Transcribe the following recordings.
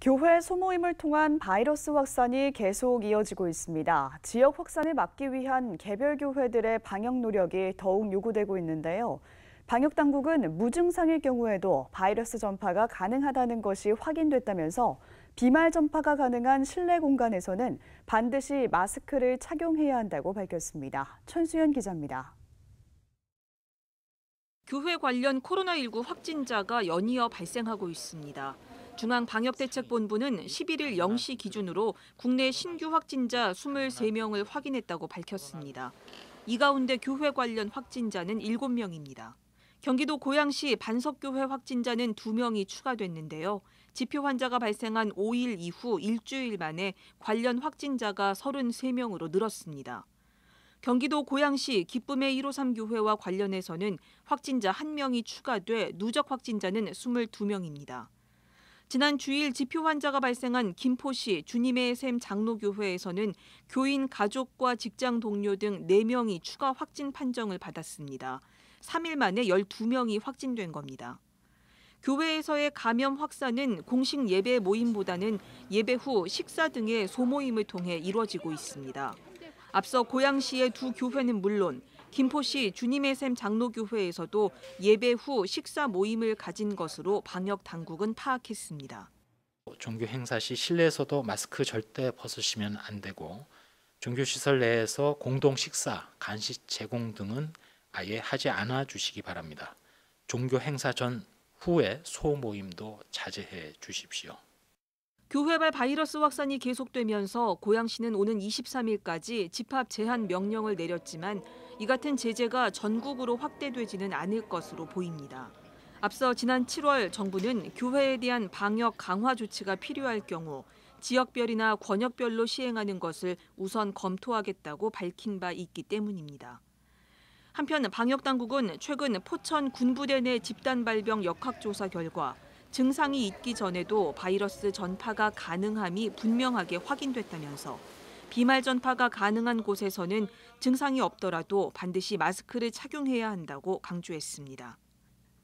교회 소모임을 통한 바이러스 확산이 계속 이어지고 있습니다. 지역 확산을 막기 위한 개별 교회들의 방역 노력이 더욱 요구되고 있는데요. 방역 당국은 무증상일 경우에도 바이러스 전파가 가능하다는 것이 확인됐다면서 비말 전파가 가능한 실내 공간에서는 반드시 마스크를 착용해야 한다고 밝혔습니다. 천수연 기자입니다. 교회 관련 코로나19 확진자가 연이어 발생하고 있습니다. 중앙방역대책본부는 11일 0시 기준으로 국내 신규 확진자 23명을 확인했다고 밝혔습니다. 이 가운데 교회 관련 확진자는 7명입니다. 경기도 고양시 반석교회 확진자는 2명이 추가됐는데요. 지표 환자가 발생한 5일 이후 일주일 만에 관련 확진자가 33명으로 늘었습니다. 경기도 고양시 기쁨의 153 교회와 관련해서는 확진자 1명이 추가돼 누적 확진자는 22명입니다. 지난 주일 지표 환자가 발생한 김포시 주님의 샘 장로교회에서는 교인 가족과 직장 동료 등 4명이 추가 확진 판정을 받았습니다. 3일 만에 12명이 확진된 겁니다. 교회에서의 감염 확산은 공식 예배 모임보다는 예배 후 식사 등의 소모임을 통해 이루어지고 있습니다. 앞서 고양시의 두 교회는 물론 김포시 주님의 샘 장로교회에서도 예배 후 식사 모임을 가진 것으로 방역 당국은 파악했습니다. 종교 행사 시 실내에서도 마스크 절대 벗으시면 안 되고 종교시설 내에서 공동 식사, 간식 제공 등은 아예 하지 않아 주시기 바랍니다. 종교 행사 전 후에 소모임도 자제해 주십시오. 교회발 바이러스 확산이 계속되면서 고양시는 오는 23일까지 집합 제한 명령을 내렸지만 이 같은 제재가 전국으로 확대되지는 않을 것으로 보입니다. 앞서 지난 7월 정부는 교회에 대한 방역 강화 조치가 필요할 경우 지역별이나 권역별로 시행하는 것을 우선 검토하겠다고 밝힌 바 있기 때문입니다. 한편 방역당국은 최근 포천 군부대 내 집단 발병 역학조사 결과 증상이 있기 전에도 바이러스 전파가 가능함이 분명하게 확인됐다면서 비말 전파가 가능한 곳에서는 증상이 없더라도 반드시 마스크를 착용해야 한다고 강조했습니다.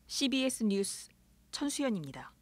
CBS 뉴스 천수연입니다.